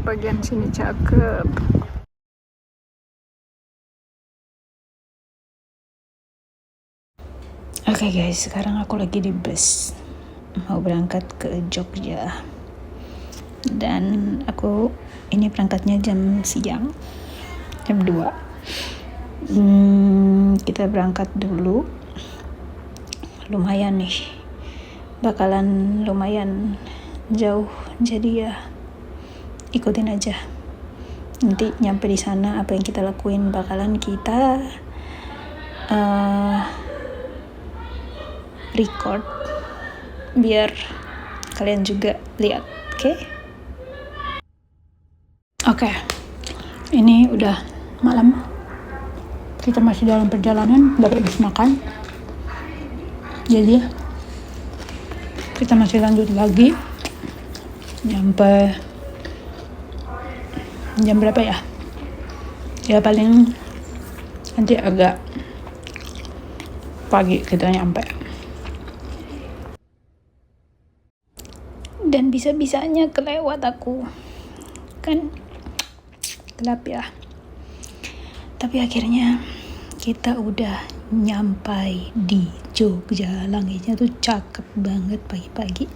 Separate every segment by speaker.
Speaker 1: bagian sini cakep. Oke guys, sekarang aku lagi di bus mau berangkat ke Jogja. Dan aku ini berangkatnya jam siang, jam 2. Kita berangkat dulu. Lumayan nih, bakalan lumayan jauh, jadi ya ikutin aja. Nanti nyampe di sana apa yang kita lakuin bakalan kita record biar kalian juga lihat. Oke, ini udah malam, kita masih dalam perjalanan, baru habis makan, jadi kita masih lanjut lagi. Nyampe jam berapa ya? Ya paling nanti agak pagi kita nyampe. Dan bisa-bisanya kelewat aku, kan gelap ya. Tapi akhirnya kita udah nyampai di Jogja. Langitnya tuh cakep banget pagi-pagi.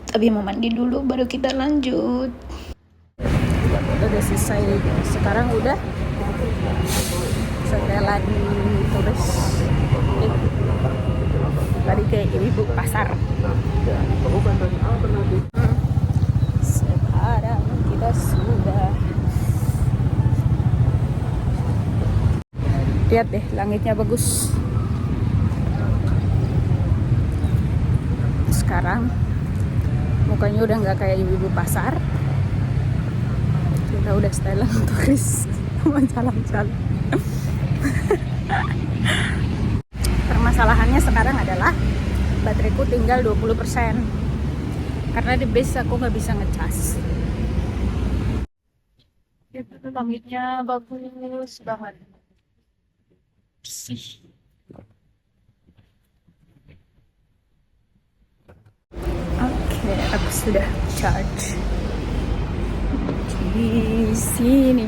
Speaker 1: Tapi mau mandi dulu baru kita lanjut. Udah selesai. Sekarang udah setelah ditulis tadi kayak ibu pasar. Sekarang kita sudah lihat deh, langitnya bagus. Sekarang mukanya udah nggak kayak ibu pasar, kita udah style turis mau jalan-jalan. Permasalahannya sekarang adalah bateraiku tinggal 20%, karena di base aku nggak bisa ngecas. Itu langitnya bagus banget. Oke, aku sudah charge di sini.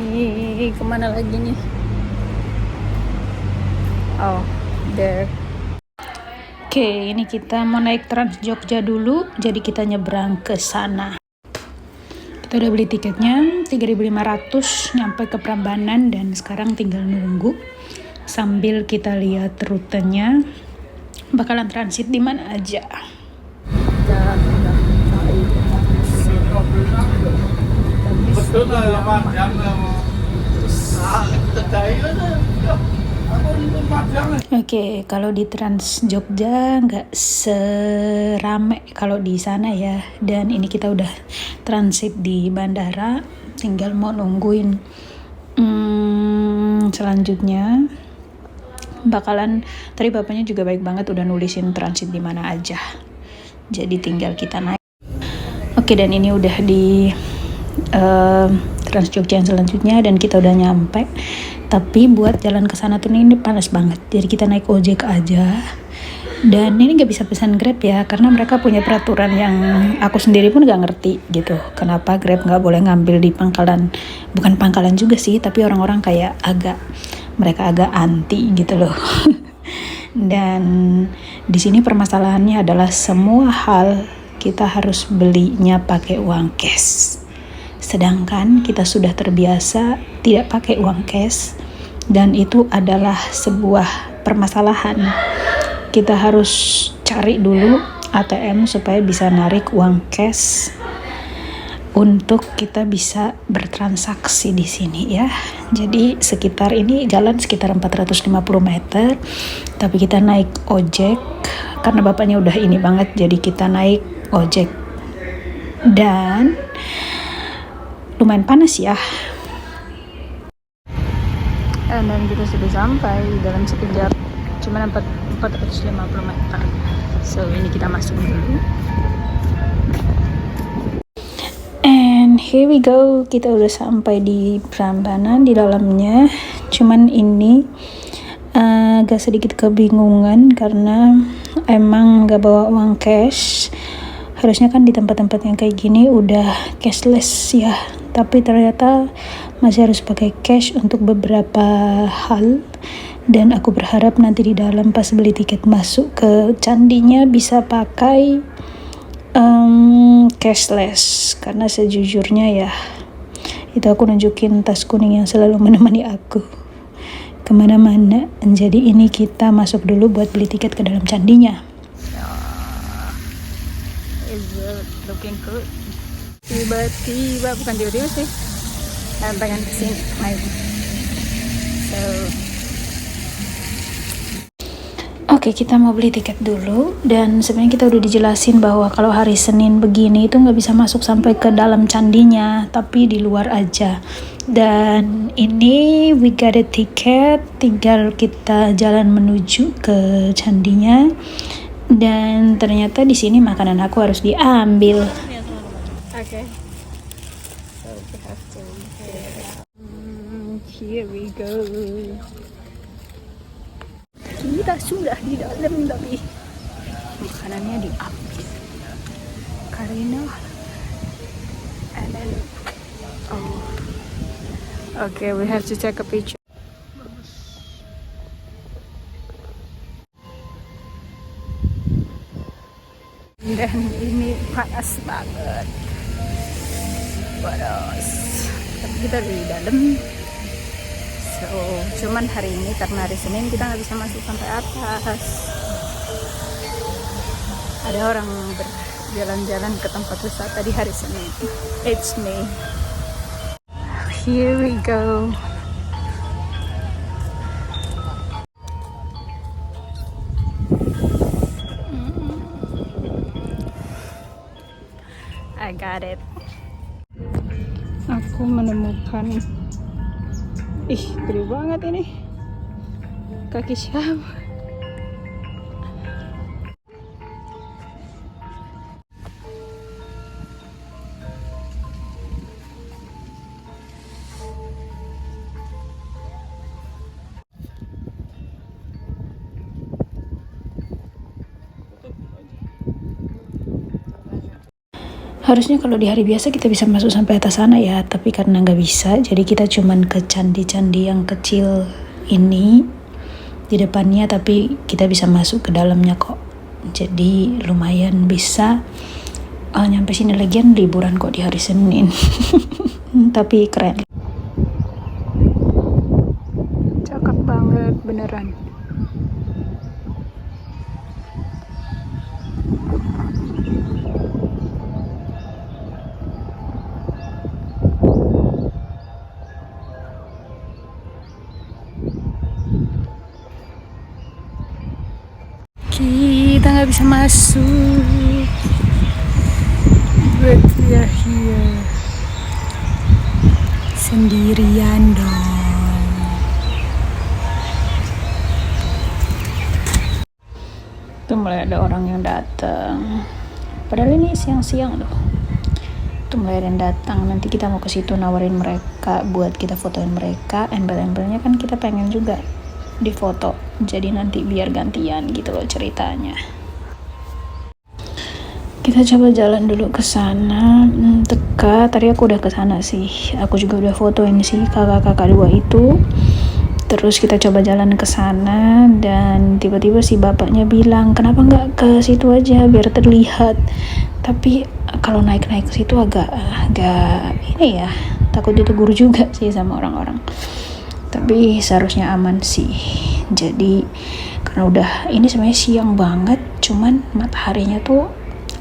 Speaker 1: Kemana lagi nih? Oh, there. Oke, ini kita mau naik Trans Jogja dulu, jadi kita nyebrang ke sana. Kita udah beli tiketnya 3.500, nyampe ke Prambanan, dan sekarang tinggal nunggu sambil kita lihat rutenya bakalan transit di mana aja. Oke, kalau di Trans Jogja nggak serame kalau di sana ya. Dan ini kita udah transit di bandara, tinggal mau nungguin selanjutnya. Bakalan, tadi bapaknya juga baik banget udah nulisin transit di mana aja. Jadi tinggal kita naik. Oke, dan ini udah di Trans Jogja yang selanjutnya dan kita udah nyampe. Tapi buat jalan ke sana tuh ini panas banget. Jadi kita naik ojek aja. Dan ini nggak bisa pesan Grab ya, karena mereka punya peraturan yang aku sendiri pun nggak ngerti gitu. Kenapa Grab nggak boleh ngambil di pangkalan? Bukan pangkalan juga sih, tapi orang-orang kayak mereka agak anti gitu loh. Dan di sini permasalahannya adalah semua hal kita harus belinya pakai uang cash. Sedangkan kita sudah terbiasa tidak pakai uang cash, dan itu adalah sebuah permasalahan. Kita harus cari dulu ATM supaya bisa narik uang cash untuk kita bisa bertransaksi di sini ya. Jadi sekitar ini jalan sekitar 450 meter, tapi kita naik ojek karena bapaknya udah ini banget, jadi kita naik ojek. Dan lumayan panas ya. Dan kita sudah sampai dalam sekejap, cuma 450 meter. So ini kita masuk dulu. And here we go, kita udah sampai di Prambanan di dalamnya. Cuman ini agak sedikit kebingungan karena emang gak bawa uang cash. Harusnya kan di tempat-tempat yang kayak gini udah cashless ya, tapi ternyata masih harus pakai cash untuk beberapa hal. Dan aku berharap nanti di dalam pas beli tiket masuk ke candinya bisa pakai cashless, karena sejujurnya ya itu aku nunjukin tas kuning yang selalu menemani aku kemana-mana. Jadi ini kita masuk dulu buat beli tiket ke dalam candinya. Is it looking good? Tiba-tiba, bukan tiba-tiba sih, pengen kesini naik. Oke, kita mau beli tiket dulu. Dan sebenarnya kita udah dijelasin bahwa kalau hari Senin begini itu nggak bisa masuk sampai ke dalam candinya, tapi di luar aja. Dan ini we got a ticket, tinggal kita jalan menuju ke candinya. Dan ternyata di sini makanan aku harus diambil. Oke. So we have to here we go. Kita sudah di dalam, tapi makanannya diambil karena okay, we have to take a picture. Dan ini panas banget, panas, tapi kita di dalam. So, cuman hari ini karena hari Senin kita nggak bisa masuk sampai atas. Ada orang berjalan-jalan ke tempat wisata di hari Senin. It's me. Here we go. I got it. Aku menemukan, gede banget ini. Kaki siapa? Harusnya kalau di hari biasa kita bisa masuk sampai atas sana ya, tapi karena nggak bisa, jadi kita cuman ke candi-candi yang kecil ini di depannya, tapi kita bisa masuk ke dalamnya kok. Jadi lumayan bisa nyampe sini. Lagian liburan kok di hari Senin. Tapi keren. Cakep banget beneran. Kita nggak bisa masuk, but we are here sendirian dong. Tuh mulai ada orang yang datang, padahal ini siang-siang loh. Tuh mulai ada yang datang. Nanti kita mau ke situ nawarin mereka buat kita fotoin mereka. Embel-embelnya kan kita pengen juga di foto, jadi nanti biar gantian gitu loh ceritanya. Kita coba jalan dulu ke sana. Dekat, tadi aku udah ke sana sih. Aku juga udah fotoin sih kakak-kakak dua itu. Terus kita coba jalan ke sana dan tiba-tiba si bapaknya bilang, "Kenapa nggak ke situ aja biar terlihat?" Tapi kalau naik-naik ke situ agak ini ya, takut ditegur juga sih sama orang-orang. Tapi seharusnya aman sih. Jadi karena udah ini sebenarnya siang banget, cuman mataharinya tuh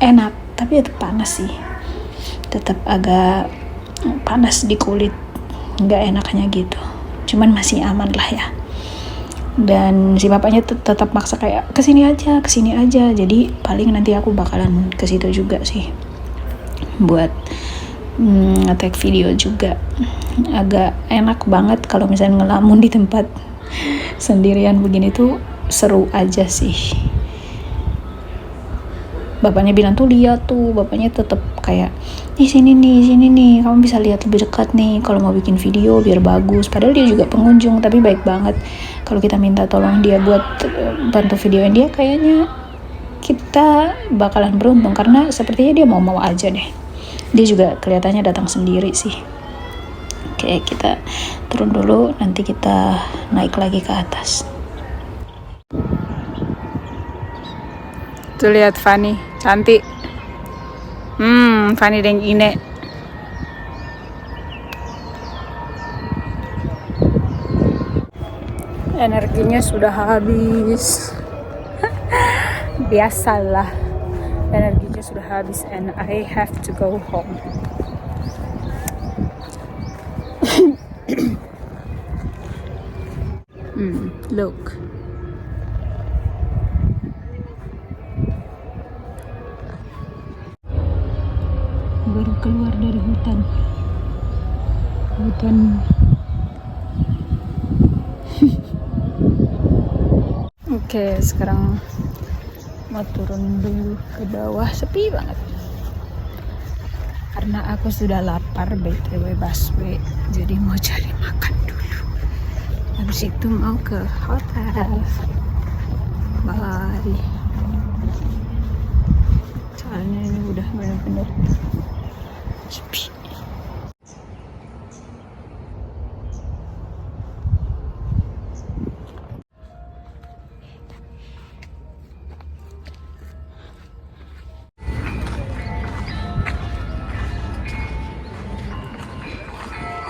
Speaker 1: enak, tapi tetap panas sih. Tetap agak panas di kulit, nggak enaknya gitu. Cuman masih aman lah ya. Dan si bapaknya tetap maksa kayak kesini aja. Jadi paling nanti aku bakalan ke situ juga sih buat nge-tag video juga. Agak enak banget kalau misalnya ngelamun di tempat sendirian begini tuh, seru aja sih. Bapaknya bilang tuh lihat tuh, bapaknya tetap kayak sini nih kamu bisa lihat lebih dekat nih kalau mau bikin video biar bagus. Padahal dia juga pengunjung, tapi baik banget. Kalau kita minta tolong dia buat bantu videoin dia, kayaknya kita bakalan beruntung karena sepertinya dia mau aja deh. Dia juga kelihatannya datang sendiri sih. Oke, kita turun dulu, nanti kita naik lagi ke atas. Tuh lihat Fanny, cantik. Fanny dan Ine. Energinya sudah habis. Biasalah, energinya sudah habis and I have to go home. Look. Baru keluar dari hutan. Oke, sekarang mau turun dulu ke bawah, sepi banget. Karena aku sudah lapar, BTW busway, jadi mau cari makan dulu. Habis itu mau ke hotel. Bye. Soalnya ini udah benar-benar sepi.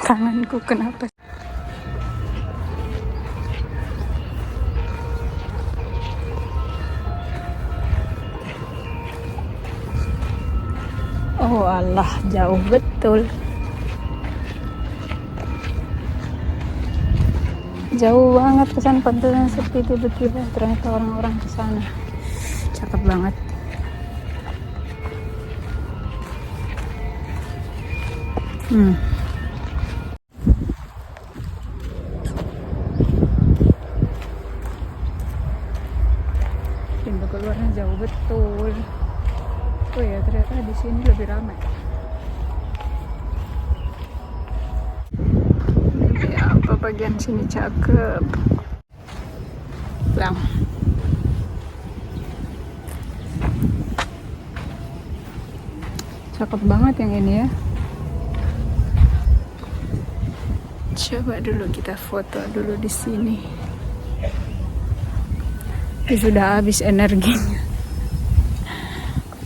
Speaker 1: Tanganku kenapa? Oh Allah, jauh betul. Jauh banget ke sana, pantasnya sepi, tiba-tiba ternyata orang-orang ke sana. Cakep banget. Pintu keluarnya jauh betul. Oh ya, ternyata di sini lebih ramai. Ya, apa bagian sini cakep. Bang. Cakep banget yang ini ya. Coba dulu kita foto dulu di sini. Sudah habis energinya.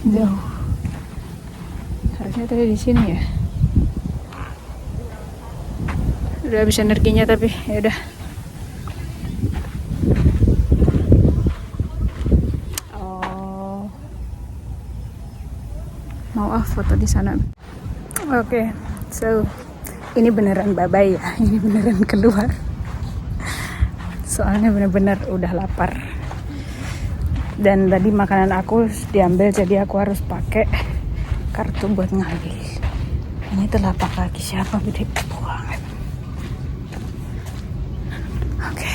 Speaker 1: Jauh. Harusnya tadi di sini ya. Udah habis energinya tapi ya udah. Oh. Mau foto di sana. Oke. So ini beneran bye-bye ya. Ini beneran keluar. Soalnya bener-bener udah lapar. Dan tadi makanan aku diambil, jadi aku harus pakai kartu buat ngambil. Ini telapak kaki siapa gede banget. Oke.